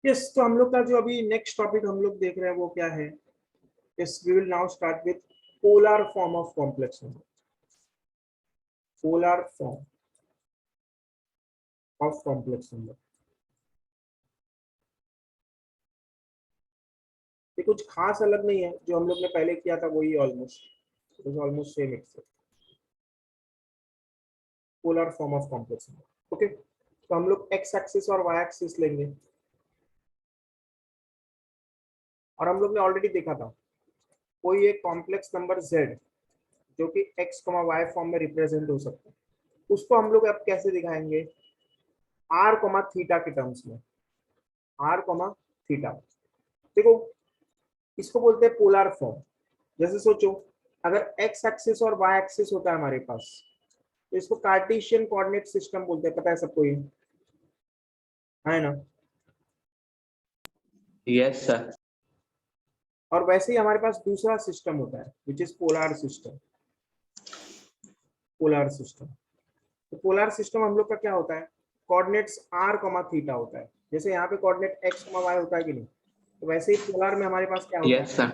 Yes, तो हम लोग का जो अभी नेक्स्ट टॉपिक हम लोग देख रहे हैं वो क्या है? Yes, we will now start with polar form of complex number. Polar form of complex number, ये कुछ खास अलग नहीं है, जो हम लोग ने पहले किया था वही almost same except polar form of complex number. Okay, तो हम लोग एक्स एक्सिस और वाई एक्सिस लेंगे, और हम लोग ने ऑलरेडी देखा था कोई एक कॉम्प्लेक्स नंबर z जो कि x, y फॉर्म में रिप्रेजेंट हो सकता है, उसको हम लोग अब कैसे दिखाएंगे? r, थीटा के टर्म्स में। r, थीटा, देखो इसको बोलते हैं पोलर फॉर्म। जैसे सोचो, अगर x एक्सिस और y एक्सिस होता है हमारे पास, तो इसको कार्टेशियन कोऑर्डिनेट सिस्टम बोलते हैं, पता है सबको ये, है ना? Yes sir. और वैसे ही हमारे पास दूसरा सिस्टम होता है which is polar system. Polar system, तो पोलर सिस्टम हम लोग का क्या होता है? कोऑर्डिनेट्स r, थीटा होता है। जैसे यहाँ पे कोऑर्डिनेट x, y होता है कि नहीं, तो वैसे ही पोलर में हमारे पास क्या होता यस सर। है?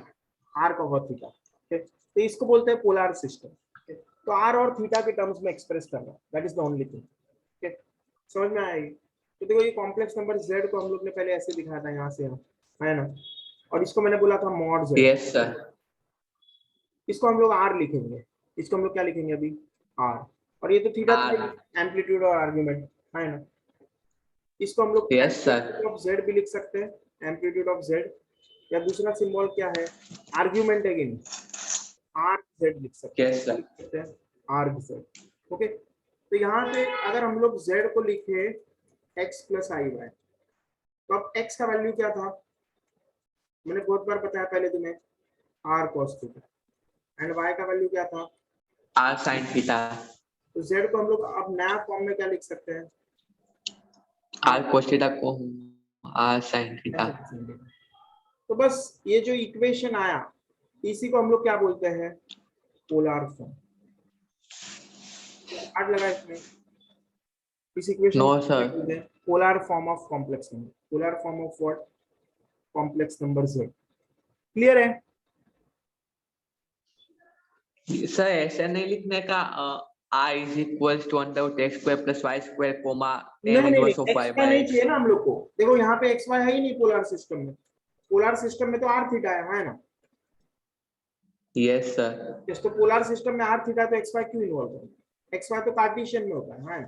r, theta. तो इसको बोलते हैं पोलर सिस्टम। तो r और थीटा के टर्म्स में एक्सप्रेस करना, that is the only thing. समझ में आएगी? तो देखो, ये कॉम्प्लेक्स नंबर z को हम लोग ने पहले ऐसे दिखाया था, यहाँ से यहाँ, है ना? और इसको मैंने बोला था मॉड z। Yes sir. इसको हम लोग r लिखेंगे। इसको हम लोग क्या लिखेंगे अभी? r। और ये तो थीटा आर। एम्पलीट्यूड और आर्ग्यूमेंट, है ना? इसको हम लोग yes sir. Amplitude of z भी लिख सकते हैं, एम्पलीट्यूड ऑफ z। या दूसरा सिंबल क्या है? आर्ग्यूमेंट है कि नहीं, आर्ग z लिख सकते हैं। यस क्या सर। लिख सकते हैं? आर्ग z। ओके, तो यहाँ पे अगर हम लोग z को लिखे x प्लस आई वाई, तो अब x का वैल्यू क्या था? मैंने बहुत बार बताया पहले तुम्हें, r cos theta. And y का वैल्यू क्या था? R sine theta. तो z को हम लोग अब नया फॉर्म में क्या लिख सकते हैं? आर कोस थीटा को आर साइन थीटा। ऐसे लिख सकते हैं। तो बस ये जो इक्वेशन आया, इसी को हम लोग क्या बोलते हैं? Polar form. हार्ड लगा इसमें? इस इक्वेशन नो को क्या सर। बोलते हैं? Polar form of complex number. Polar form of what? Complex number z। Clear है? सर ऐसे नहीं लिखने का R is equal to under x square plus Y square comma ten नहीं नहीं नहीं, इनवर्स ऑफ एक्स वाई का बाय नहीं एक्स। चाहिए ना हम लोग को। देखो यहाँ पे एक्स वाई है ही नहीं पोलर सिस्टम में। पोलर सिस्टम में तो आर थीटा है ना? Yes sir. जिस तो पोलर सिस्टम में आर थीटा, तो एक्स वाई क्यों इन्वॉल्व है? एक्स वाई तो कार्टेशियन में होता है।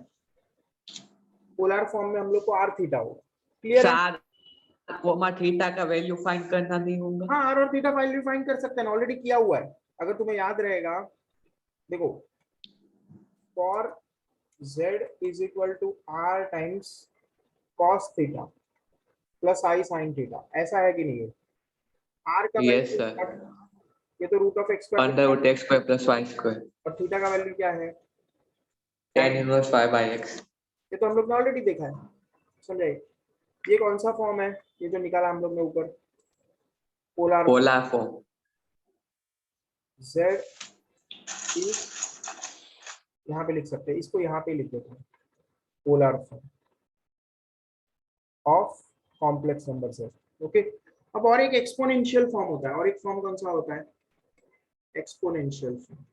पोलर फॉर्म में हम लोग को आर थीटा होगा। क्लियर है? सार कोमा थीटा का वैल्यू फाइंड करना नहीं होगा। हाँ, आर और थीटा वैल्यू फाइंड कर सकते हैं, ऑलरेडी किया हुआ है। अगर तुम्हें याद रहेगा, देखो, for z is equal to r times cos theta plus I sine theta, ऐसा है कि नहीं है? r का यस वैल्यू, सर। ये तो root of x square under x square plus Y square और थीटा का वैल्यू क्या है? Tan inverse y by x. ये तो हम लोग ने ऑलरेडी देखा है, समझे? ये कौन सा फॉर्म है, ये जो निकाला हम लोग ने ऊपर? Polar form. Polar form. z is, यहाँ पे लिख सकते हैं, इसको यहाँ पे लिख देते हैं, polar form of complex number z। Okay, अब और एक एक्सपोनेंशियल फॉर्म होता है, और एक फॉर्म कौन सा होता है? Exponential form.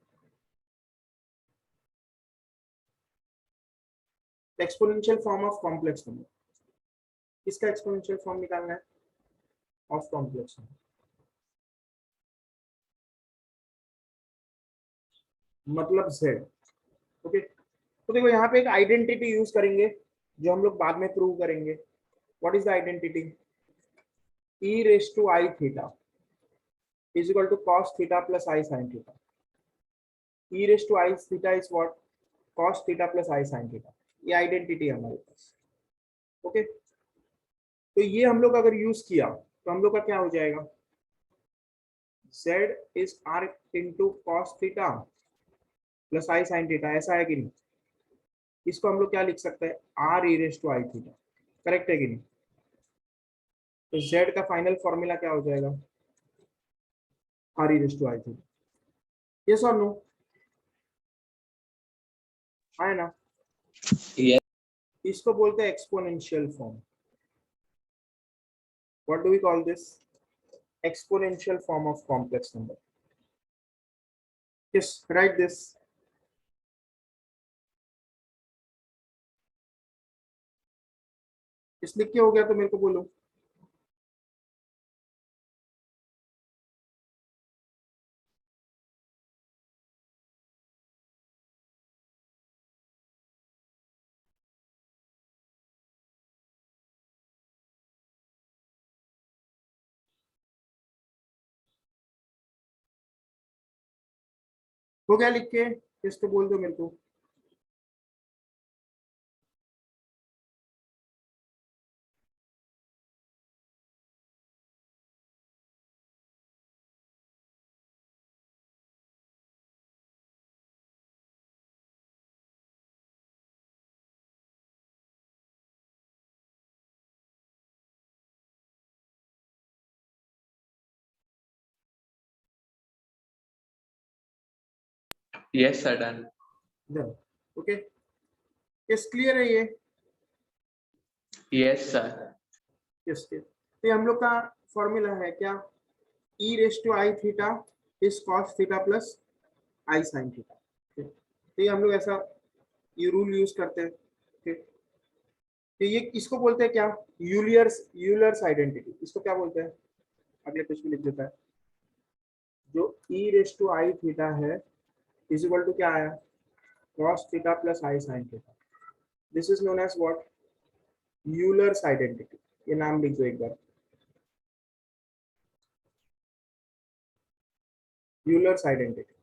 Exponential form of complex number, किसका एक्सपोनेंशियल फॉर्म निकालना है? ऑफ कॉम्प्लेक्स नंबर, मतलब z। ओके, तो देखो यहाँ पे एक आइडेंटिटी यूज करेंगे, जो हम लोग बाद में प्रूव करेंगे। What is the identity? e raise to i theta is equal to cos theta plus I sine theta. e raise to i theta is what? cos theta plus I sine theta. ये identity है हमारे पास। Okay, तो ये हम लोग अगर use किया तो हम लोग का क्या हो जाएगा? z is r into cos theta plus I sine theta, ऐसा है कि नहीं? इसको हम लोग क्या लिख सकते हैं? r e raise to i theta. Correct है कि नहीं? तो z का फाइनल फॉर्मूला क्या हो जाएगा? r e raise to i theta. Yes और नो? है ना? यस इसको बोलते हैं exponential form. What do we call this? Exponential form of complex number. Just write this. इस लिख के हो गया तो मेरे को बोलो. हो गया लिख के? इसको बोल दो मेरे को. Yes, sir, done. Done. Okay. Yes, clear है ये? Yes, sir. Yes, clear. तो ये हम लोग का फॉर्मूला है क्या? e raise to i theta is cos theta plus I sine theta. तो ये हम लोग ऐसा ये रूल यूज करते हैं. तो ये इसको बोलते हैं क्या? Euler's identity. इसको क्या बोलते हैं? अगले पेज पे लिख देता है. जो e raise to i theta है इज इक्वल टू क्या आया? Cos theta plus I sine theta. This is known as what? Euler's identity. ये नाम लिख दो एक बार. Euler's identity.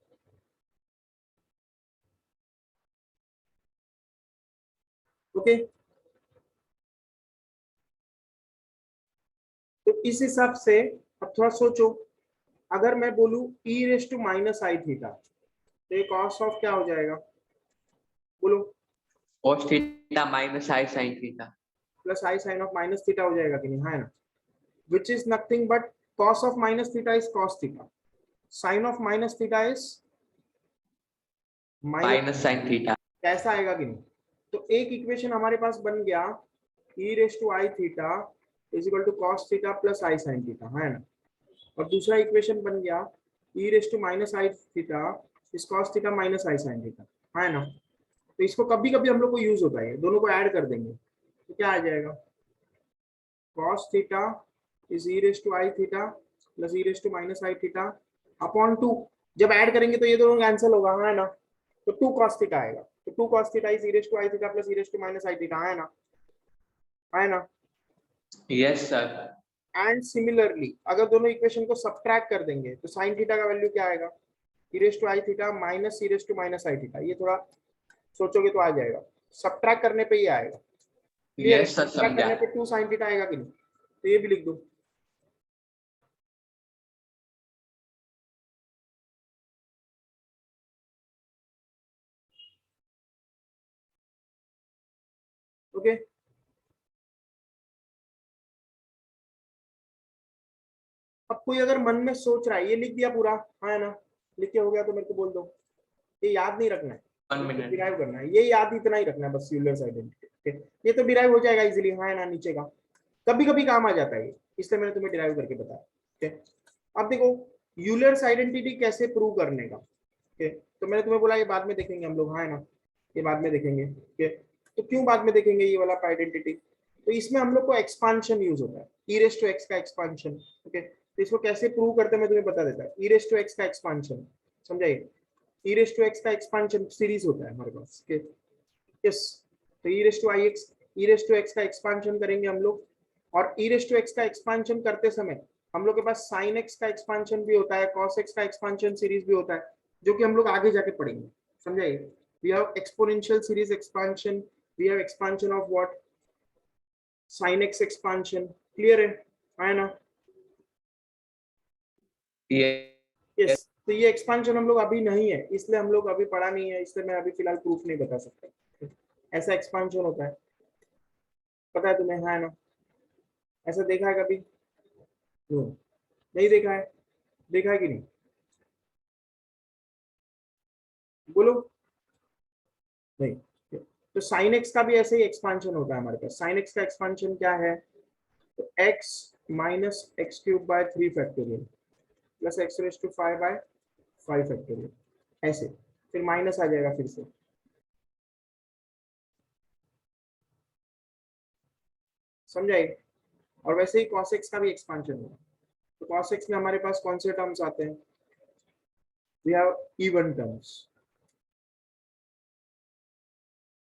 ओके. तो इस हिसाब से अब थोड़ा सोचो. अगर मैं बोलूं e raise to minus i theta तो ये कॉस ऑफ क्या हो जाएगा? बोलो. Cos theta minus I sin theta. Plus I sine of minus theta हो जाएगा कि नहीं? है ना. Which is nothing but cos of minus theta is cos theta. Sine of minus theta is Minus sin theta. कैसा आएगा कि नहीं? तो एक इक्वेशन हमारे पास बन गया e raise to i theta is equal to cos theta plus I sine theta. है ना. और दूसरा इक्वेशन बन गया e raise to minus i theta is cos theta minus i sine theta. है ना. तो इसको कभी कभी हम लोग को यूज होता है. दोनों को ऐड कर देंगे तो क्या आ जाएगा? cos theta is e raise to i theta plus e raise to minus i theta upon 2. जब ऐड करेंगे तो ये दोनों कैंसिल होगा. है ना. तो 2 cos थीटा आएगा. तो 2 cos theta is e raise to i theta plus e raise to minus i theta. है ना. है ना. Yes, sir. एंड सिमिलरली अगर दोनों इक्वेशन को सब्ट्रैक्ट कर देंगे तो sin थीटा का वैल्यू क्या आएगा? e raise to i theta minus e raise to minus i theta. ये थोड़ा सोचोगे तो आ जाएगा. सब्ट्रैक्ट करने पे ही आएगा. क्लियर है? Yes, sir, सब्ट्रैक्ट करने समझा. पे 2 sin थीटा आएगा कि नहीं? तो ये भी लिख दो. ओके. अब कोई अगर मन में सोच रहा है ये लिख दिया पूरा. है ना. लिख के हो गया तो मेरे को बोल दो. ये याद नहीं रखना है. 1 minute. डिराइव करना है. ये याद इतना ही रखना है बस. Euler's identity. ये तो डिराइव हो जाएगा इजीली. है ना. नीचे का कभी कभी काम आ जाता है ये, इसलिए मैंने तुम्हें डिराइव करके बताया. ठीक है. अब देखो यूलर्स आइडेंटिटी कैसे प्रूव करने का. ठीक है. तो मैंने तुम्हें बोला ये बाद में देखेंगे हम लोग. है ना. ये बाद में देखेंगे. ठीक है. तो क्यों बाद में देखेंगे ये वाला आइडेंटिटी? तो इसमें हम लोग को एक्सपांशन यूज होता है. ई रेस टू एक्स का एक्सपांशन. ओके. तो इसको कैसे प्रूव करते हैं मैं तुम्हें बता देता हूँ. ई रेस टू एक्स का एक्सपांशन समझाइए. ई रेस टू एक्स का एक्सपांशन सीरीज होता है हमारे पास. यस. तो e raise to i x e raise to x का एक्सपांशन करेंगे हम लोग. और ई रेस टू एक्स का एक्सपांशन करते समय हम लोग के पास साइन एक्स का एक्सपांशन भी होता है, कॉस एक्स का एक्सपांशन सीरीज भी होता है, जो कि हम लोग आगे जाके पढ़ेंगे. समझाइए. We have exponential series expansion. We have expansion of what? Sine x expansion. Clear है ना. Yes. यस. तो ये एक्सपांशन हम लोग अभी नहीं है इसलिए हम लोग अभी पढ़ा नहीं है, इसलिए मैं अभी फिलहाल प्रूफ नहीं बता सकता. ऐसा एक्सपांशन होता है. पता है तुम्हें? है ना. ऐसा देखा है कभी? नहीं देखा है. देखा है कि नहीं? बोलो. नहीं. तो साइन एक्स का भी ऐसे ही एक्सपांशन होता है हमारे पास. साइन एक्स का एक्सपांशन क्या है? तो x minus x cube by 3 factorial plus x raise to 5 by 5 factorial, ऐसे फिर माइनस आ जाएगा फिर से। समझाई? और वैसे ही cos x का भी एक्सपांशन है। तो cos x में हमारे पास कौन से टर्म्स आते हैं? We have even terms.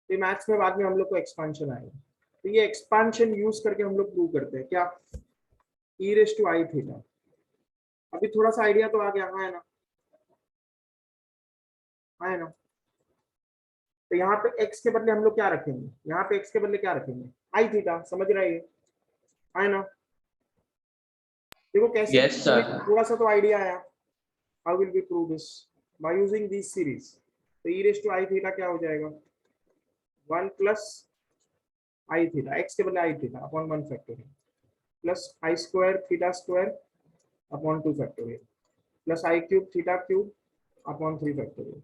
तो मैथ्स में बाद में हम लोग को एक्सपांशन आएगा। तो ये एक्सपांशन यूज करके हम लोग प्रूव करते हैं क्या, e raise to i theta. अभी थोड़ा सा आइडिया तो आ गया, हाँ है ना, हाँ है ना। तो यहाँ पे x के बदले हम लोग क्या रखेंगे, यहाँ पे x के बदले क्या रखेंगे, आई थीटा। समझ रहे हैं, हाँ है ना। देखो कैसे, Yes, sir. थोड़ा सा तो आइडिया आया। How will be prove this by using this series. तो e raise to i theta क्या हो जाएगा, 1 प्लस आई थीटा, x के बदले i theta upon 1 factorial plus i square theta square upon 2 factorial plus i cube theta cube upon 3 factorial.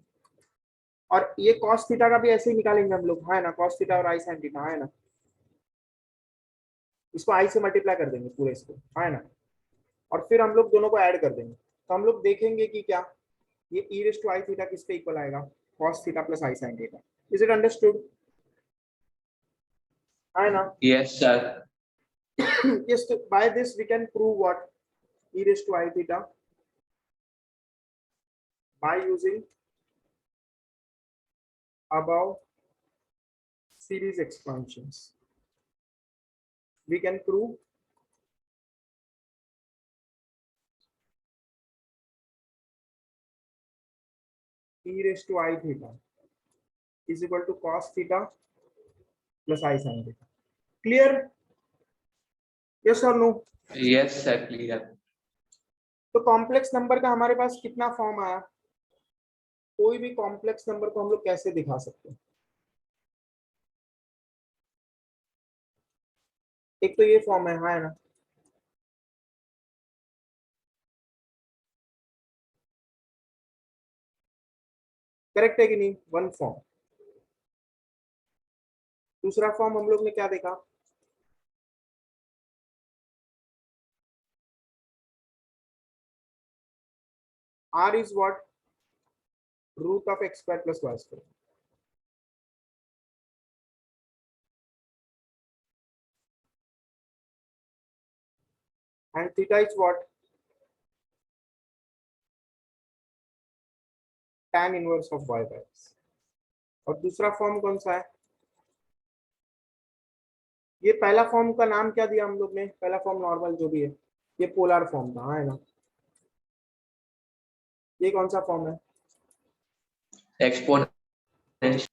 और ये cos theta का भी ऐसे ही निकालेंगे हम लोग, है ना, cos थीटा और आई sin थीटा, है ना। इसको आई से मल्टीप्लाई कर देंगे पूरे इसको, है ना। और फिर हम लोग दोनों को ऐड कर देंगे, तो हम लोग देखेंगे कि क्या ये e raise to i theta किसके इक्वल आएगा, cos theta plus i sin theta. Is it understood, है ना। Yes, sir. yes, so by this we can prove what, e raised to I theta by using above series expansions. We can prove e raised to I theta is equal to cos theta plus I sin theta. Clear? Yes or no? Yes, sir. Clear. तो complex number का हमारे पास कितना form आया, कोई भी complex number को हम लोग कैसे दिखा सकते हैं। एक तो ये फॉर्म है, हाँ है ना। करेक्ट है कि नहीं, वन फॉर्म। दूसरा फॉर्म हम लोग ने क्या देखा, r is what, root of x square plus y square, and theta is what, tan inverse of y by x। और दूसरा फॉर्म कौन सा है, ये पहला फॉर्म का नाम क्या दिया हम लोग ने, पहला फॉर्म नॉर्मल जो भी है, ये पोलर फॉर्म था, हाँ है ना। ये कौन सा फॉर्म है, Exponent.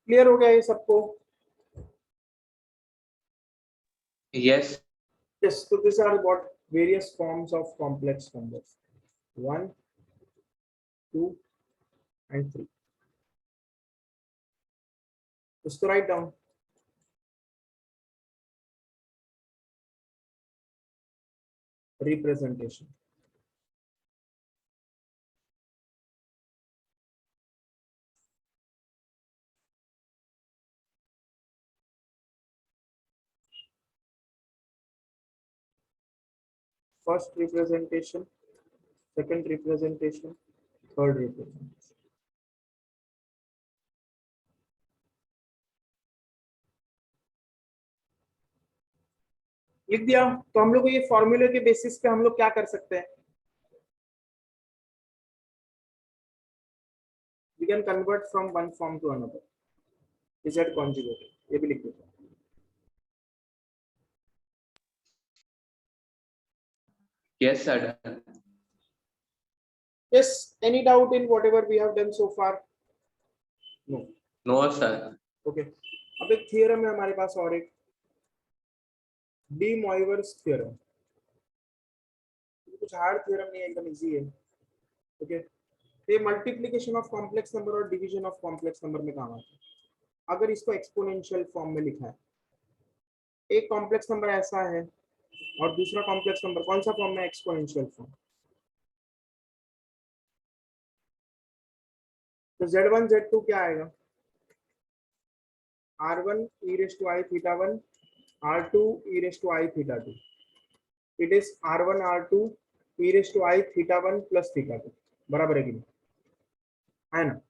क्लियर हो गया ये सबको। Yes. यस, तो this are what various forms of complex numbers, 1 2 and 3। इसको write down, representation. First representation, second representation, third representation. लिख दिया। तो हम लोग को ये फॉर्मूले के बेसिस पे हम लोग क्या कर सकते हैं, we can convert from one form to another, z conjugate, ये भी लिख देते हैं। Yes, sir. Done. Yes, any doubt in whatever we have done so far? No. No, sir. Okay. अब एक थ्योरम है हमारे पास, और एक डी मॉइवर्स थ्योरम। कुछ हार्ड थ्योरम नहीं है, एकदम इजी है। ओके, ये मल्टीप्लिकेशन ऑफ कॉम्प्लेक्स नंबर और डिवीजन ऑफ कॉम्प्लेक्स नंबर में काम आता है। अगर इसको एक्सपोनेंशियल फॉर्म में लिखा है, एक कॉम्प्लेक्स नंबर ऐसा है और दूसरा कॉम्प्लेक्स नंबर कौन सा फॉर्म में, एक्सपोनेंशियल फॉर्म। तो z1 z2 क्या आएगा, r1 e raised to I theta 1, r2 e raised to I theta 2. It is r1 r2 e raised to I theta 1 plus theta 2. बराबर है कि नहीं, है ना?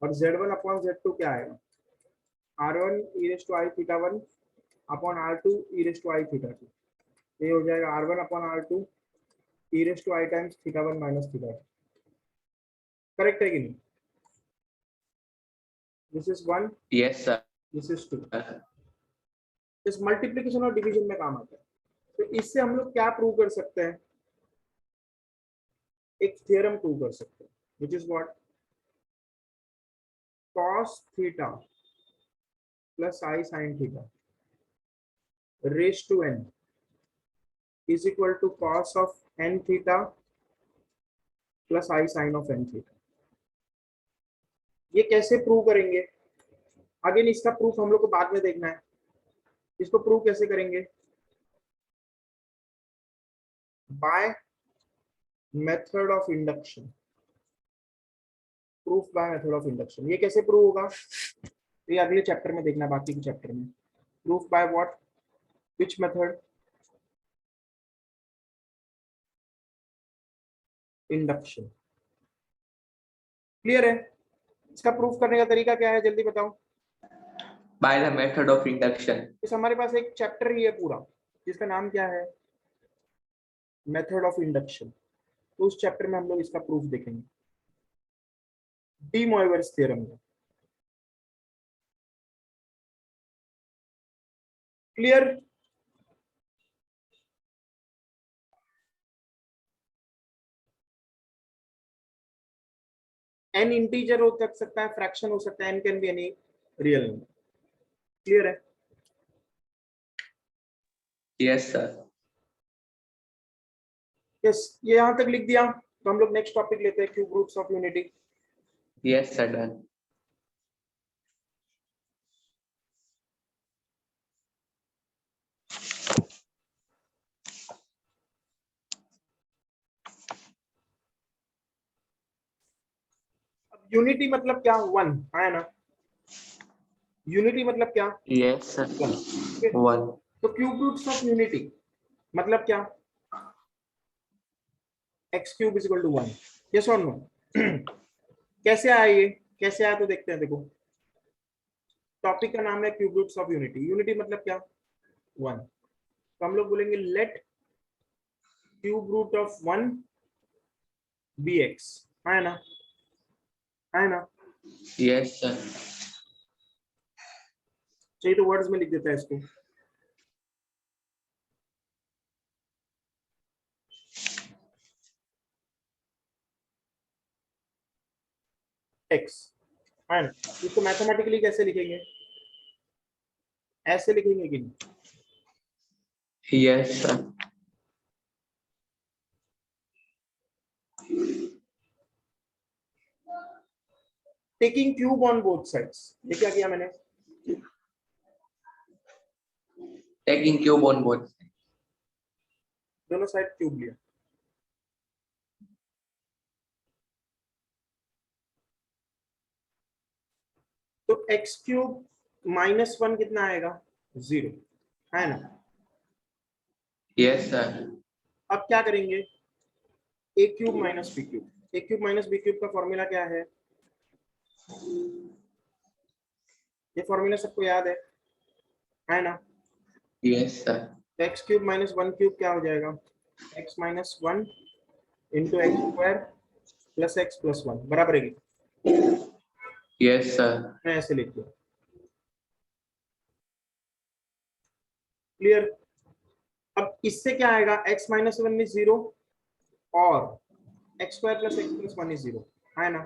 और z1 अपॉन z2 क्या आएगा? r1 e raised to I theta 1 upon r2 e raised to I theta 2. ये हो जाएगा r1 upon r2 e raised to I times theta 1 minus theta 2. Correct है कि नहीं? This is 1, Yes sir. this is 2. इस multiplication और division में काम आता है. तो इससे हम लोग क्या प्रूव कर सकते हैं? एक थ्योरम प्रूव कर सकते हैं, which is what? Cos theta plus I sin theta raised to n is equal to cos of n theta plus I sin of n theta. ये कैसे प्रूव करेंगे? अगेन इसका प्रूफ हम लोग को बाद में देखना है. इसको प्रूव कैसे करेंगे? By method of induction. Proof by method of induction. ये कैसे प्रूव होगा? ये अगले चैप्टर में देखना, बाकी के चैप्टर में. Proof by what? Which method? Induction. Clear है? इसका प्रूफ करने का तरीका क्या है, जल्दी बताओ. By the method of induction. इस हमारे पास एक चैप्टर ही है पूरा, जिसका नाम क्या है? Method of induction. तो उस चैप्टर में हम लोग इसका प्रूफ देखेंगे, डी मोइवर्स थ्योरम का. क्लियर? एन इंटीजर हो सकता है, फ्रैक्शन हो सकता है, n can be any real number. Clear है? Yes sir. यस, ये यहां तक लिख दिया. तो हम लोग नेक्स्ट टॉपिक लेते हैं, cube roots of unity. Yes sir, done. अब यूनिटी मतलब क्या? वन, है ना? यूनिटी मतलब क्या? Yes sir. वन. One. तो क्यूब रूट्स ऑफ यूनिटी मतलब क्या? X cube is equal to 1. Yes और नो? कैसे आया ये? कैसे आया तो देखते हैं. देखो, टॉपिक का नाम है cube roots of unity. Unity मतलब क्या? 1. तो हम लोग बोलेंगे let cube root of 1 be x. है ना? है ना? Yes sir. चाहिए तो वर्ड्स में लिख देता है इसको. एक्स, है ना? इसको मैथमेटिकली कैसे लिखेंगे? ऐसे लिखेंगे कि नहीं? Yes sir. Taking cube on both sides. ये क्या किया मैंने? Taking cube on both. दोनों साइड क्यूब लिया. तो एक्स क्यूब माइनस 1 कितना आएगा? 0, है ना? Yes sir. अब क्या करेंगे? ए क्यूब माइनस बी क्यूब. ए क्यूब माइनस बी क्यूब का फॉर्मूला क्या है? ये फॉर्मूला सबको याद है ना? Yes sir. X cube minus 1 cube क्या हो जाएगा? X minus 1 into x square plus x plus 1 बराबर है. Yes sir. मैं ऐसे लिख दूं. क्लियर? अब इससे क्या आएगा? x माइनस 1 इज 0 और x square plus x plus 1 is 0, है ना?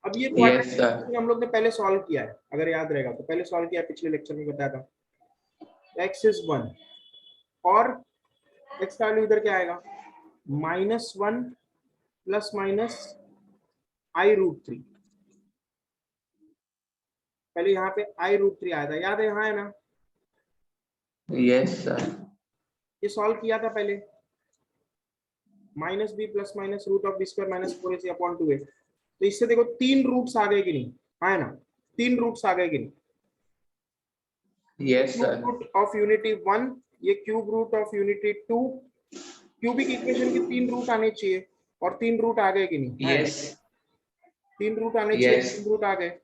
अब ये Yes sir. हम लोग ने पहले सॉल्व किया है, अगर याद रहेगा तो. पहले सॉल्व किया, पिछले लेक्चर में बताया था. x इज 1 और x का वैल्यू इधर क्या आएगा? माइनस 1 प्लस माइनस आई रूट 3. पहले यहाँ पे आई रूट 3 आया था, याद है? यहाँ है ना? Yes sir. ये सॉल्व किया था पहले. Minus b plus minus root of b square minus 4ac upon 2a. तो इससे देखो 3 रूट्स आ गए कि नहीं, है ना? तीन रूट्स आ गए कि नहीं? Yes sir. Cube root of unity 1, ये cube root of unity 2, cubic equation के तीन रूट आने चाहिए, और तीन रूट आ गए कि नहीं? है, यस तीन रूट आने चाहिए, यस तीन रूट आ गए।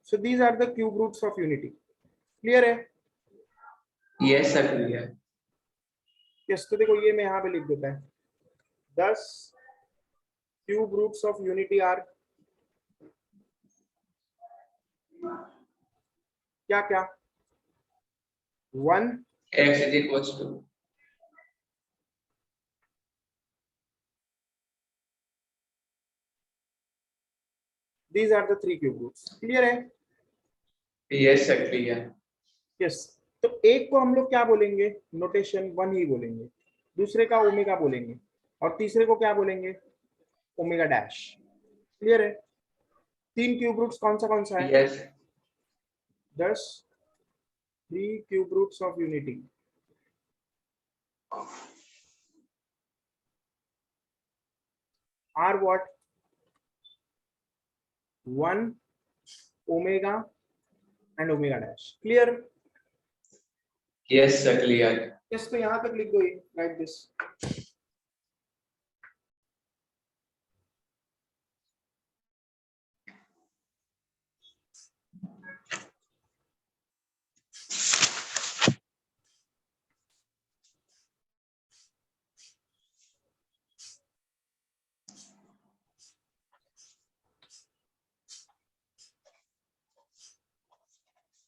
So these are the cube roots of unity. Clear है? Yes sir clear. यस, तो देखो ये मैं यहाँ पे लिख देता है, 10 cube roots of unity are क्या क्या? 1, x is equals to these are the three cube roots। Clear है? Yes sir clear. यस, तो एक को हम लोग क्या बोलेंगे? नोटेशन 1 ही बोलेंगे, दूसरे का ओमेगा बोलेंगे, और तीसरे को क्या बोलेंगे? Omega dash. क्लियर है? तीन क्यूब रूट्स कौन सा है? Yes 10 3 cube roots of unity are what? 1 omega and omega dash. Clear? Yes sir clear. Yes, तो यहां तक लिख दो, राइट दिस।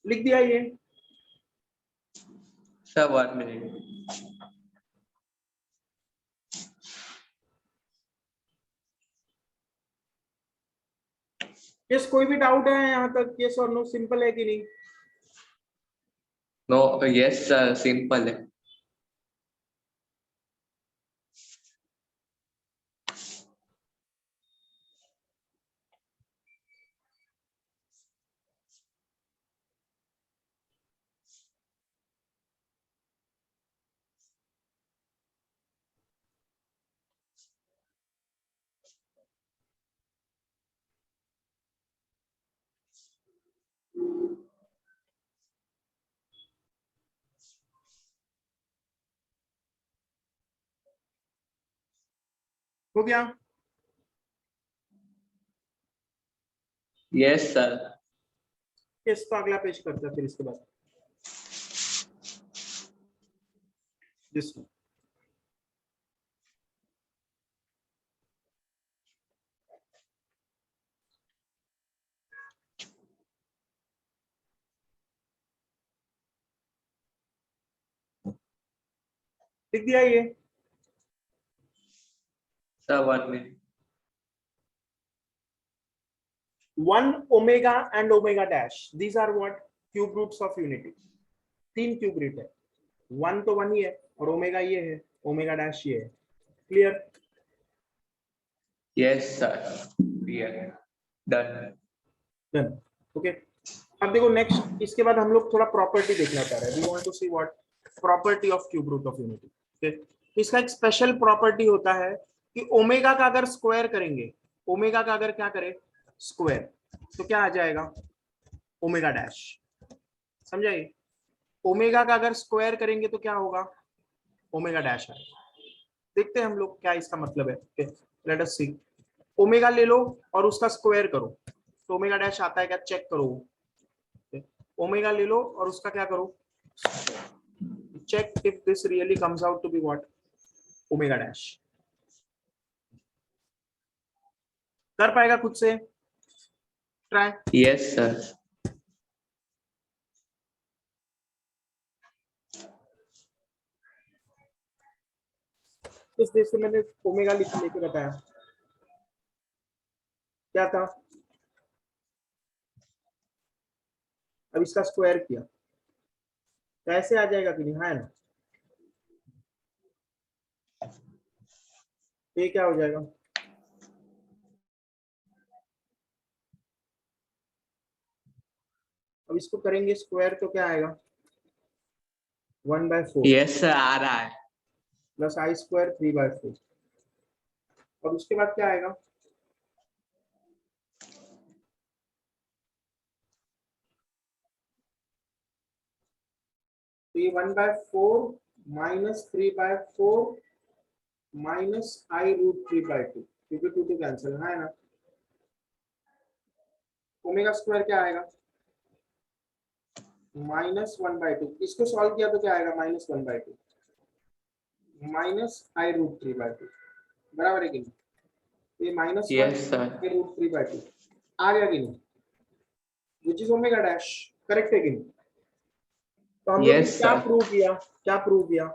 लिख दिया ये? Sir 1 minute. यस, कोई भी डाउट है यहाँ तक? यस और नो, सिंपल है कि नहीं? नो यस सर सिंपल है। हो गया? Yes sir. यस, तो अगला पेज करते हैं फिर इसके बाद। दिस लिख दिया ये? Sir 1 minute. 1 omega and omega dash, these are what? Cube roots of unity. तीन क्यूब रूट है, 1 तो 1 ही है, और ओमेगा ये है, ओमेगा डैश ये है। Clear? Yes sir clear. Done. Done. Okay, अब देखो नेक्स्ट, इसके बाद हम लोग थोड़ा प्रॉपर्टी देखना चाह रहे हैं। We want to see what property of cube root of unity. Okay, इसका एक स्पेशल प्रॉपर्टी होता है कि ओमेगा का अगर स्क्वायर करेंगे, ओमेगा का अगर क्या करें? स्क्वायर, तो क्या आ जाएगा? Omega dash. समझाइए? ओमेगा का अगर स्क्वायर करेंगे तो क्या होगा? ओमेगा डैश आएगा। देखते हैं हम लोग क्या इसका मतलब है। लेट अस सी। ओमेगा ले लो और उसका स्क्वायर करो, तो ओमेगा डैश आता है क्या? चेक करो। ओमेगा ले लो और उसका क्या करो? Check if this really comes out to be what? Omega dash. कर पाएगा खुद से? ट्राई। Yes sir. इस देश से मैंने ओमेगा लिख लेके बताया, क्या था? अब इसका स्क्वायर किया, कैसे आ जाएगा कि नहीं? है ना? ये क्या हो जाएगा? अब इसको करेंगे स्क्वायर तो क्या आएगा? 1/4 यस सर आ रहा है। Plus i square 3/4। और उसके बाद क्या आएगा? तो ये 1/4 -3/4 माइनस i√3/2, क्योंकि 2 कैंसिल है ना। ओमेगा स्क्वायर क्या आएगा? -1/2। इसको सॉल्व किया तो क्या आएगा? -1/2 माइनस i√3/2 बराबर है कि नहीं? ये Yes, sir. -1/√3/2 आ गया कि नहीं? Which is omega dash, correct है कि नहीं? तो हम लोग ने Yes, क्या sir. प्रूव किया? क्या प्रूव किया?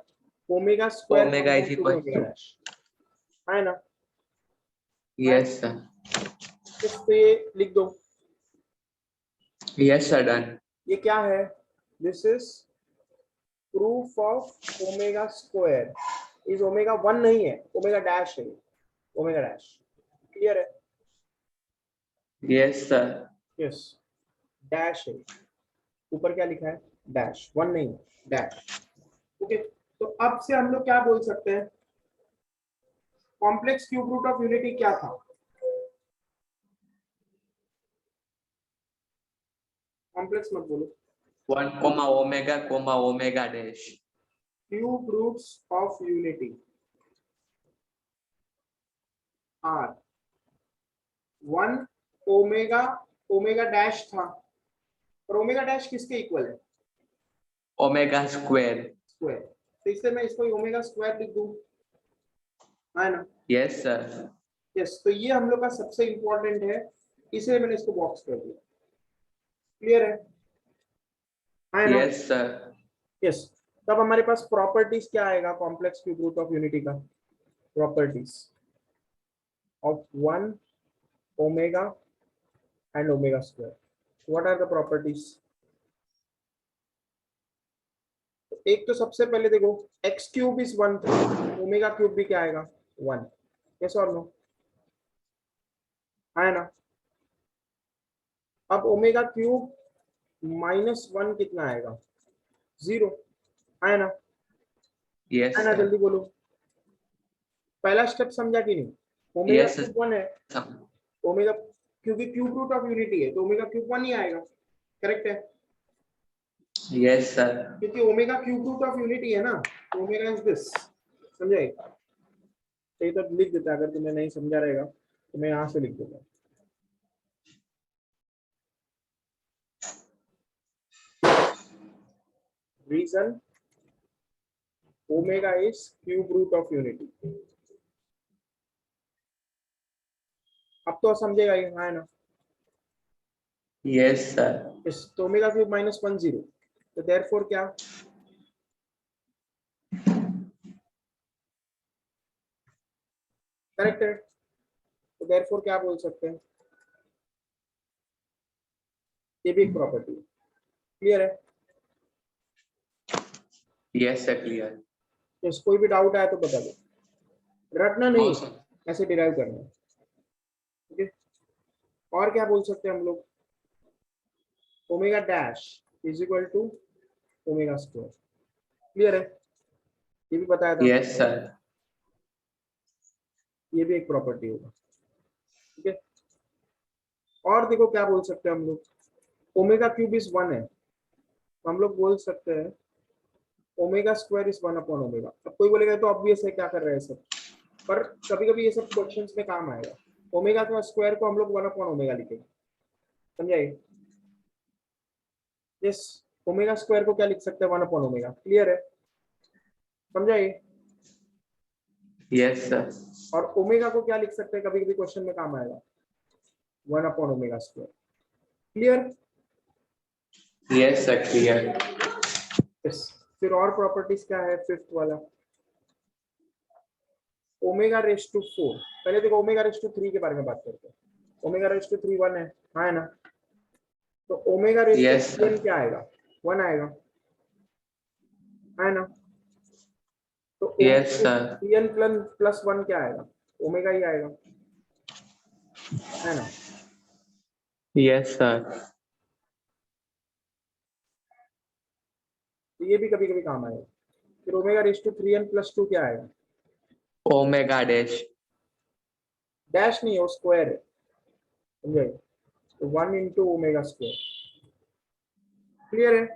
Omega square Omega is equal omega to. Dash, है ना? Yes, sir. इस पे लिख दो। Yes, sir. Done. ये क्या है? This is proof of omega square is omega 1 नहीं है, ओमेगा डैश है, ओमेगा डैश। क्लियर है? Yes, sir. यस, डैश है। ऊपर क्या लिखा है? डैश, 1 नहीं, डैश। ओके, तो अब से हम लोग क्या बोल सकते हैं? Complex cube root of unity क्या था? कॉम्प्लेक्स मत बोलो। 1 comma omega dash. Cube roots of unity are 1 omega, omega dash था, और ओमेगा डैश किसके इक्वल है? Omega square. स्क्वायर। तो इससे मैं इसको ओमेगा स्क्वायर लिख दूं, है ना? Yes, sir. यस, तो ये हम लोग का सबसे इंपॉर्टेंट है, इसलिए मैंने इसको बॉक्स कर दिया। क्लियर है ना? Yes, sir. यस, तब हमारे पास प्रॉपर्टीज क्या आएगा complex cube root of unity का? Properties of 1 omega and omega square. What are the properties? एक तो सबसे पहले देखो, x cube is 1, omega cube भी क्या आएगा? 1। यस और नो? है ना? अब ओमेगा क्यूब -1 कितना आएगा? 0, है ना? Yes, है ना? sir. जल्दी बोलो, पहला स्टेप समझा कि नहीं? Omega Yes, sir. क्यूब 1 है, ओमेगा, क्योंकि क्यूब रूट ऑफ यूनिटी है तो ओमेगा क्यूब 1 ही आएगा, करेक्ट है? Yes, sir. क्योंकि omega cube root of unity है ना, तो ओमेगा इज दिस। समझे? तो ये तो लिख देता, अगर तुम्हें नहीं समझा रहेगा तो मैं यहाँ से लिख दूंगा। Reason omega is cube root of unity. अब तो समझेगा ये, है ना? Yes, sir. इस तो ओमेगा क्यूब -1 0, तो देयरफॉर क्या? करेक्ट है, तो देयरफॉर क्या बोल सकते हैं? ये भी एक प्रॉपर्टी है। क्लियर है? Yes, sir. Clear. तो कोई भी डाउट आया तो बता दो, रटना No, नहीं, sir. ऐसे डिराइव करना है। ठीक है, और क्या बोल सकते हैं हम लोग? Omega dash is equal to omega square. Clear है? ये भी बताया था, Yes, sir. ये भी एक प्रॉपर्टी होगा। ठीक है, और देखो क्या बोल सकते हैं हम लोग? ओमेगा क्यूब इज 1 है, तो हम लोग बोल सकते हैं omega square is 1 upon omega. अब कोई बोलेगा तो ऑब्वियस है, क्या कर रहे हैं सब, पर कभी कभी ये सब क्वेश्चंस में काम आएगा। ओमेगा का स्क्वायर को हम लोग 1 अपॉन ओमेगा लिखेंगे, समझाइए? यस, ओमेगा स्क्वायर को क्या लिख सकते हैं? 1 अपॉन ओमेगा। क्लियर है? समझाइए? Yes, sir. और ओमेगा को क्या लिख सकते हैं? कभी कभी क्वेश्चन में काम आएगा, 1 upon omega square. Clear? Yes, sir. Clear. Yes, फिर और प्रॉपर्टीज क्या है? फिफ्थ वाला, ओमेगा रेस टू 4। पहले देखो ओमेगा रेस टू 3 के बारे में बात करते हैं। ओमेगा रेस टू 3 1 है, हाँ है ना? तो omega raise Yes, to sir. 3 क्या आएगा? 1 आएगा, है ना? तो Yes, sir. n प्लस 1 क्या आएगा? ओमेगा ही आएगा, है ना? Yes, sir. तो ये भी कभी कभी काम आएगा। फिर omega raise to 3n plus 2 क्या आएगा? Omega dash. डैश नहीं है, वो स्क्वायर है, समझे? तो 1 इंटू ओमेगा स्क्वायर। क्लियर है?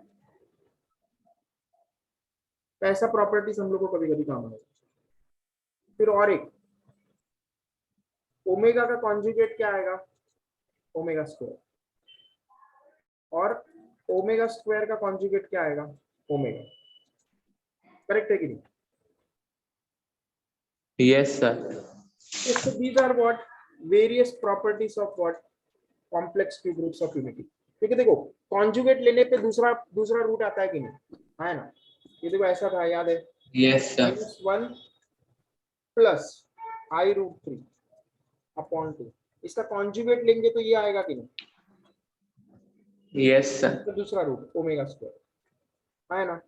तो ऐसा प्रॉपर्टीज हम लोग को कभी कभी काम आएगा। फिर और एक, ओमेगा का कॉन्जुगेट क्या आएगा, ओमेगा स्क्वायर, और ओमेगा स्क्वायर का कॉन्जुगेट क्या आएगा, ओमेगा। करेक्ट है कि नहीं? Yes, sir. So these are what various properties of what complex cube roots of unity। क्योंकि देखो कॉन्जुगेट लेने पे दूसरा दूसरा रूट आता है कि नहीं, है ना? ये देखो ऐसा था, याद है, Yes, sir. -1 plus i√3 upon 2। इसका कॉन्जुगेट लेंगे तो ये आएगा कि नहीं, Yes, sir. तो दूसरा रूट ओमेगा स्क्वायर, है ना?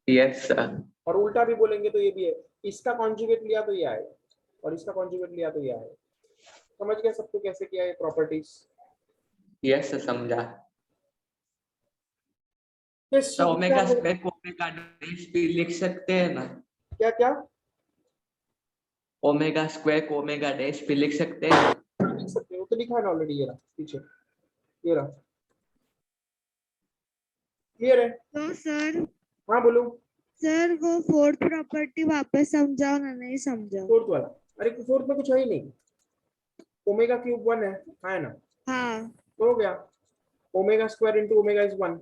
Yes, sir. और उल्टा भी बोलेंगे तो ये भी है, इसका कॉन्जुगेट लिया तो ये आएगा, और इसका कॉन्जुगेट लिया तो ये आएगा। समझ गया सबको कैसे किया है प्रॉपर्टीज? Yes, sir. समझा। तो ओमेगा स्क्वायर को ओमेगा डैश भी लिख सकते हैं ना? क्या क्या ओमेगा स्क्वायर को ओमेगा डैश भी लिख सकते हैं। लिख सकते हो, तो लिखा है ना ऑलरेडी, ये रहा पीछे, ये रहा। क्लियर है? तो सर हाँ बोलो। सर वो फोर्थ प्रॉपर्टी वापस समझाओ ना, नहीं समझाओ। फोर्थ वाला, अरे फोर्थ में कुछ है ही नहीं, ओमेगा क्यूब 1 है ना? हाँ तो हो गया, omega square into omega is 1।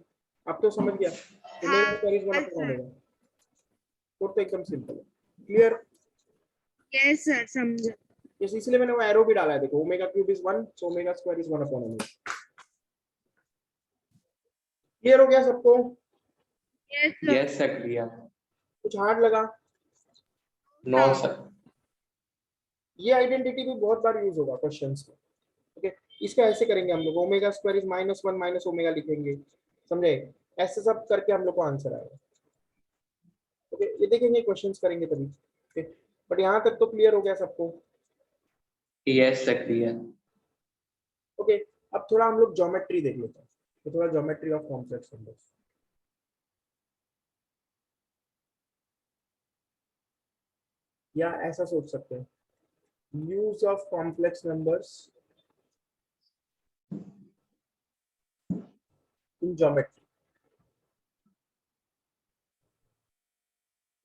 अब तो समझ गया, omega square is 1 upon omega. Fourth तो एकदम सिंपल है। क्लियर? यस सर समझा। यस, इसलिए मैंने वो एरो भी डाला है, देखो omega cube is 1, so omega square is 1 upon omega. Clear हो गया सबको? Yes sir. Yes, sir. Clear. कुछ हार्ड लगा? No, sir. ये आइडेंटिटी भी बहुत बार यूज होगा क्वेश्चंस में। ओके, इसका ऐसे करेंगे हम लोग, omega square is -1 minus omega लिखेंगे, समझे? ऐसे सब करके हम लोग को आंसर आएगा। ओके, ये देखेंगे क्वेश्चंस करेंगे तभी। ओके, बट यहाँ तक तो क्लियर हो गया सबको? Yes, sir. Clear. ओके, अब थोड़ा हम लोग ज्योमेट्री देख लेते हैं, तो थोड़ा ज्योमेट्री ऑफ कॉम्प्लेक्स नंबर्स। या ऐसा सोच सकते हैं, use of complex numbers in geometry.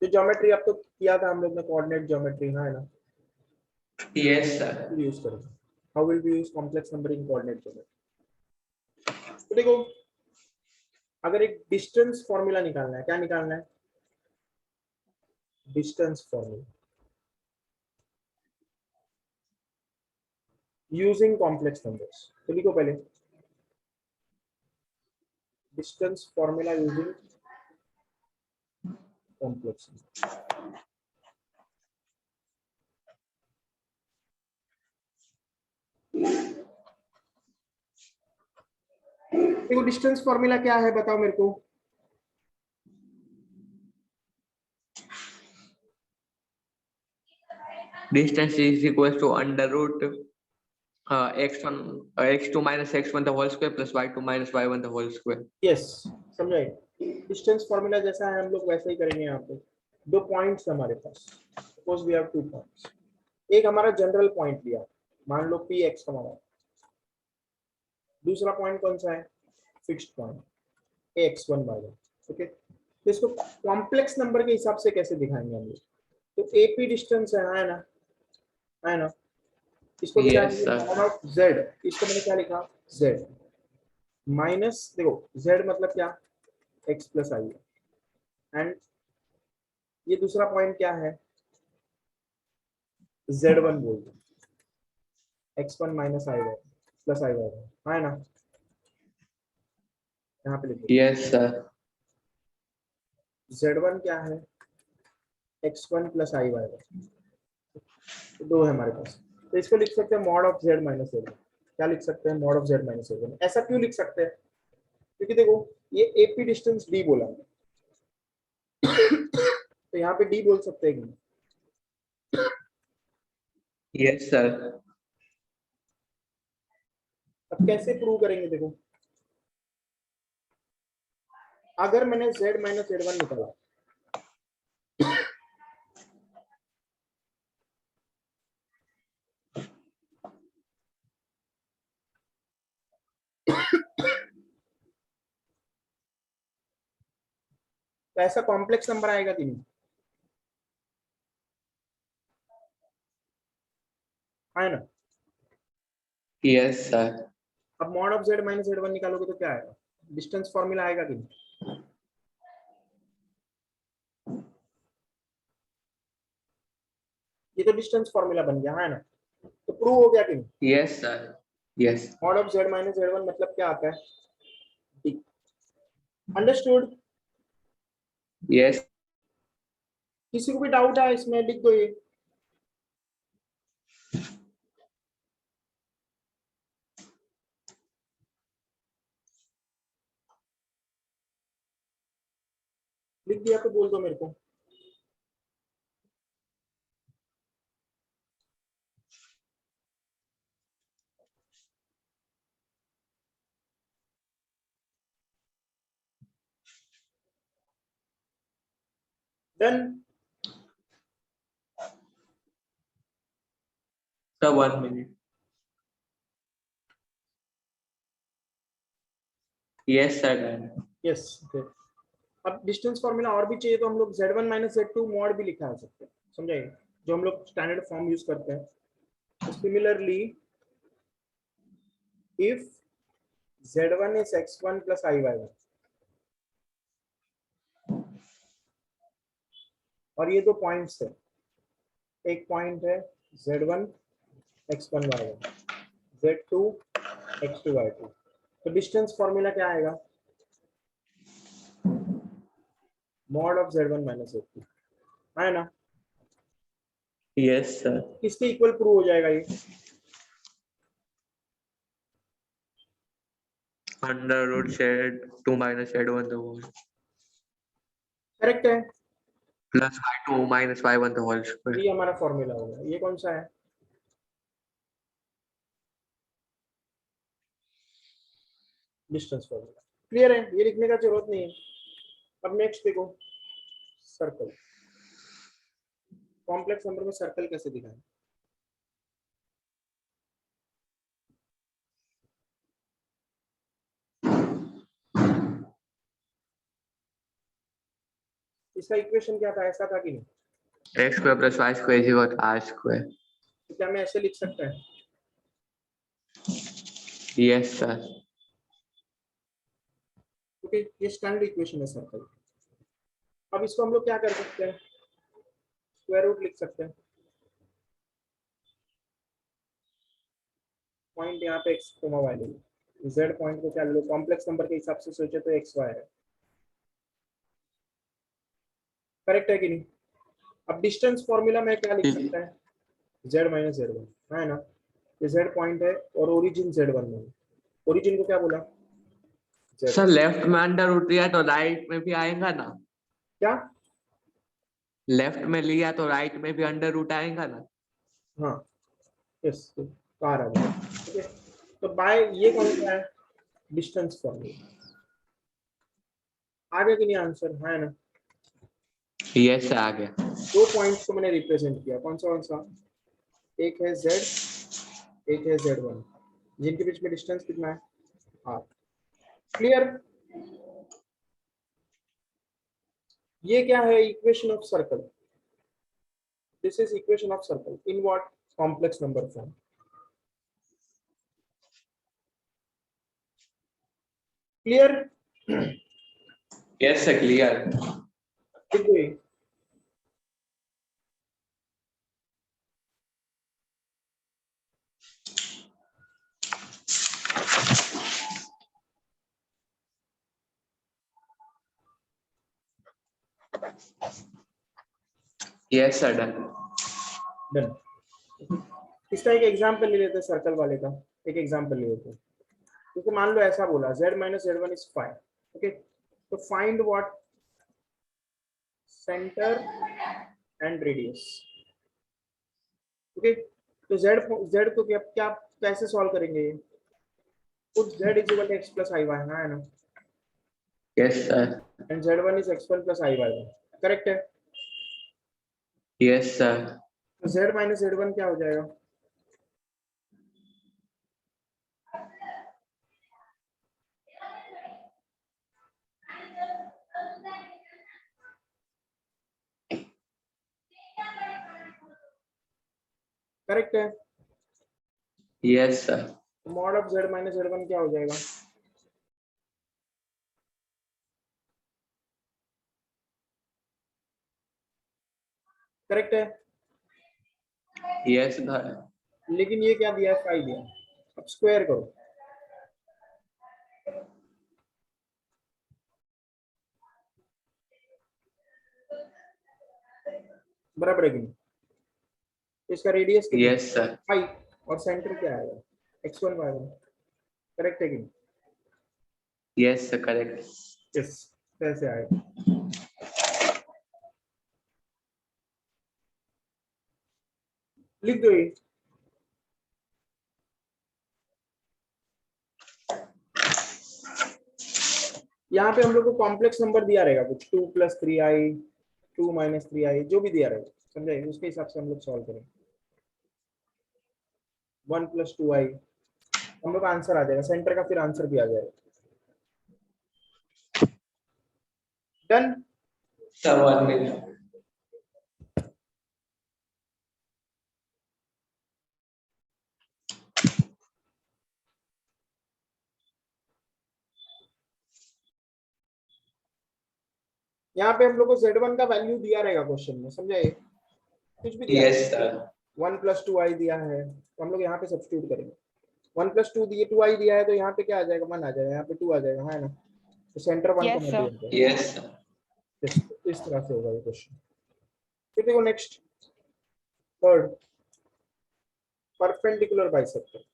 जो ज्योमेट्री अब तो किया था हम लोग ने, कोऑर्डिनेट ज्योमेट्री, है ना? Yes, sir. यूज करेंगे। How will we use complex number in coordinate geometry? तो देखो, अगर एक डिस्टेंस फॉर्मूला निकालना है, क्या निकालना है? Distance formula using complex numbers. तो लिखो पहले, डिस्टेंस फॉर्मूला यूजिंग कॉम्प्लेक्स। देखो डिस्टेंस फॉर्मूला क्या है, बताओ मेरे को। Distance is equal to under root x1 x2 minus x1 the whole square plus y2 minus y1 the whole square. Yes, समझे? डिस्टेंस फॉर्मूला जैसा है हम लोग वैसे ही करेंगे। यहाँ पे दो पॉइंट्स हमारे पास, सपोज वी हैव 2 पॉइंट्स। एक हमारा जनरल पॉइंट लिया, मान लो पी एक्स हमारा। दूसरा पॉइंट कौन सा है? Fixed point x1 y1। Okay, तो इसको कॉम्प्लेक्स नंबर के हिसाब से कैसे दिखाएंगे हम लोग? तो एपी डिस्टेंस है ना, है ना? इसको Yes, दिखाएंगे sir. Mod of z। इसको मैंने क्या लिखा, z माइनस, देखो z मतलब क्या, x प्लस आई, एंड ये दूसरा पॉइंट क्या है, z1 बोल दो, x1 माइनस आई वाई प्लस आई वाई, है ना? यहाँ पे लिखो Yes, sir. z1 क्या है, x1 प्लस आई वाई, तो दो है हमारे पास। तो इसको लिख सकते हैं mod of z minus z। क्या लिख सकते हैं, mod of z minus z। ऐसा क्यों लिख सकते हैं? क्योंकि देखो ये एपी डिस्टेंस d बोला तो यहाँ पे d बोल सकते हैं कि नहीं? Yes, sir. अब कैसे प्रूव करेंगे? देखो अगर मैंने z माइनस z1 निकाला, तो ऐसा कॉम्प्लेक्स नंबर आएगा कि नहीं? है ना? Yes sir. अब mod of z minus z1 निकालोगे तो क्या आएगा? डिस्टेंस फॉर्मूला आएगा कि नहीं? ये तो डिस्टेंस फॉर्मूला बन गया, है ना? तो प्रूव हो गया कि नहीं? Yes sir. Yes. Mod of z minus z1 मतलब क्या आता है? d। अंडरस्टूड? यस। किसी को भी डाउट है इसमें लिख दो ये। लिख दिया तो बोल दो मेरे को। Done. Sir 1 minute. Yes sir done. Yes okay. अब डिस्टेंस फॉर्मूला और भी चाहिए तो हम लोग z1 माइनस z2 मॉड भी लिखा सकते हैं, समझाइए, जो हम लोग स्टैंडर्ड फॉर्म यूज करते हैं। Similarly if z1 is x1 plus iy1 और ये दो पॉइंट्स है, एक पॉइंट है z1 x1 y1, z2 x2 y2, तो डिस्टेंस फॉर्मूला क्या आएगा? Mod of z1 minus z2, है ना? Yes sir. किसके इक्वल प्रूव हो जाएगा ये? Under root shade 2 minus shade 1 the whole correct है, plus y2 minus y1 the whole square. ये हमारा फॉर्मूला होगा। ये कौन सा है? Distance formula. क्लियर है, ये लिखने का जरूरत नहीं है। अब नेक्स्ट देखो, सर्कल। कॉम्प्लेक्स नंबर में सर्कल कैसे दिखाएं? इसका इक्वेशन क्या था? ऐसा था कि नहीं? x square plus y square is equal to r square. तो क्या मैं ऐसे लिख सकता है? Yes sir. ओके, ये स्टैंडर्ड इक्वेशन है सर्कल। अब इसको हम लोग क्या कर सकते हैं? स्क्वायर रूट लिख सकते हैं। पॉइंट यहाँ पे x, y ले लो। z पॉइंट को क्या ले लो? कॉम्प्लेक्स नंबर के हिसाब से सोचे तो x y है। करेक्ट है कि नहीं? अब डिस्टेंस फॉर्मूला में क्या लिख सकता है? z माइनस z1, है ना? ये z पॉइंट है और ओरिजिन z1 में है। ओरिजिन को क्या बोला? z। सर लेफ्ट में अंडर रूट दिया तो राइट में भी आएगा ना? क्या? लेफ्ट में लिया तो राइट में भी अंडर रूट आएगा ना? हाँ, यस, तो कार आ जाएगा। ठीक है, तो बाय ये कौन सा है? Distance formula. आगे कि नहीं आंसर, है ना? यस आ गया। दो पॉइंट्स को मैंने रिप्रेजेंट किया, कौन सा? एक है z, एक है z1, जिनके बीच में डिस्टेंस कितना है? r। क्लियर? ये क्या है? Equation of circle. This is equation of circle in what? Complex number form. Clear? Yes sir clear. Yes sir done. Done. इसका एक एग्जांपल ले लेते हैं, सर्कल वाले का एक एग्जांपल ले लेते हैं। क्योंकि मान लो ऐसा बोला z minus z1 is 5। Okay, तो find what? Center and radius. Okay, तो z को क्या क्या कैसे सॉल्व करेंगे? ये put z is equal to x plus i y, है ना? Yes sir. And z1 is x1 plus i y। Correct है? Yes sir. तो z माइनस z1 क्या हो जाएगा? करेक्ट है? Yes, sir. Mod of z minus z1 क्या हो जाएगा? करेक्ट है? Yes, sir. लेकिन ये क्या दिया है? 5 दिया। अब स्क्वायर करो। बराबर है कि नहीं? इसका रेडियस कितना? Yes, sir. 5 और सेंटर क्या आएगा? x1 y1। करेक्ट है कि नहीं? Yes, sir. Correct. यस, कैसे आएगा? लिख दो ये। यहाँ पे हम लोग को कॉम्प्लेक्स नंबर दिया रहेगा कुछ 2 + 3i 2 - 3i जो भी दिया रहेगा, समझे? उसके हिसाब से हम लोग सॉल्व करेंगे। 1 + 2i हम लोग का आंसर आ जाएगा, सेंटर का फिर आंसर भी आ जाएगा। डन? Sir, 1 minute. यहाँ पे हम लोग को z1 का वैल्यू दिया रहेगा क्वेश्चन में, समझे? कुछ भी दिया Yes, sir. 1 + 2i दिया है तो हम लोग यहाँ पे सब्स्टिट्यूट करेंगे। 1 + 2 दिए 2i दिया है तो यहाँ पे क्या आ जाएगा? 1 आ जाएगा, यहाँ पे 2 आ जाएगा, है ना? तो सेंटर 1 Yes, को sir. मत देंगे। Yes, sir. इस तरह से होगा ये क्वेश्चन। फिर देखो नेक्स्ट, थर्ड, परपेंडिकुलर बाइसेक्टर।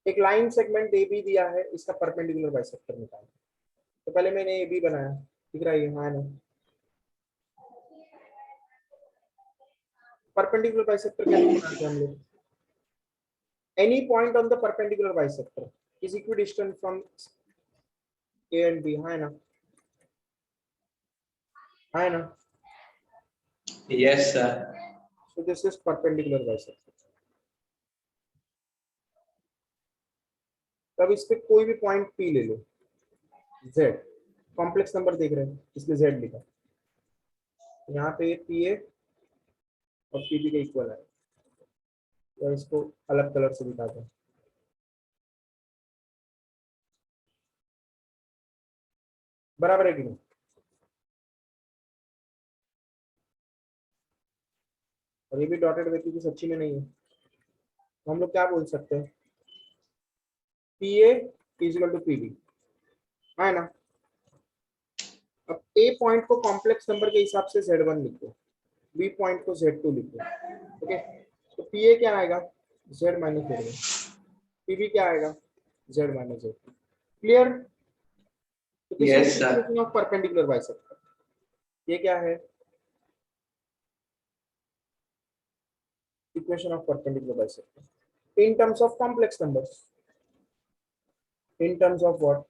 एक लाइन सेगमेंट ए बी दिया है, इसका परपेंडिकुलर बाइसेक्टर निकालना। तो पहले मैंने ए बी बनाया, दिख रहा है ये? हाँ ना? परपेंडिकुलर बाइसेक्टर कैसे बनाते हैं हम लोग? Any point on the perpendicular bisector is equidistant from A and B, है ना? है ना? Yes, sir. So this is perpendicular bisector. तब इस पे कोई भी पॉइंट P ले लो, Z कॉम्प्लेक्स नंबर देख रहे हैं इसलिए Z लिखा। यहाँ पे PA और PB के इक्वल है, तो इसको अलग कलर से दिखाते हैं। बराबर है कि नहीं? और ये भी डॉटेड वैल्यू की सच्ची में नहीं है, तो हम लोग क्या बोल सकते हैं? PA = PB, है ना? अब A पॉइंट को कॉम्प्लेक्स नंबर के हिसाब से Z1 लिखो, B पॉइंट को Z2 लिखो, ओके? तो PA क्या आएगा? Z - Z1। PB क्या आएगा? Z - Z2। Clear? Yes, sir. Of perpendicular bisector. ये क्या है? Equation of perpendicular bisector in terms of complex numbers. In terms of what?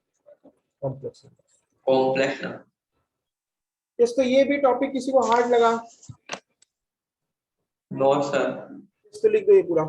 Complex numbers. Complex number. Yes, तो ये भी टॉपिक किसी को हार्ड लगा? No, sir. तो लिख दो ये पूरा।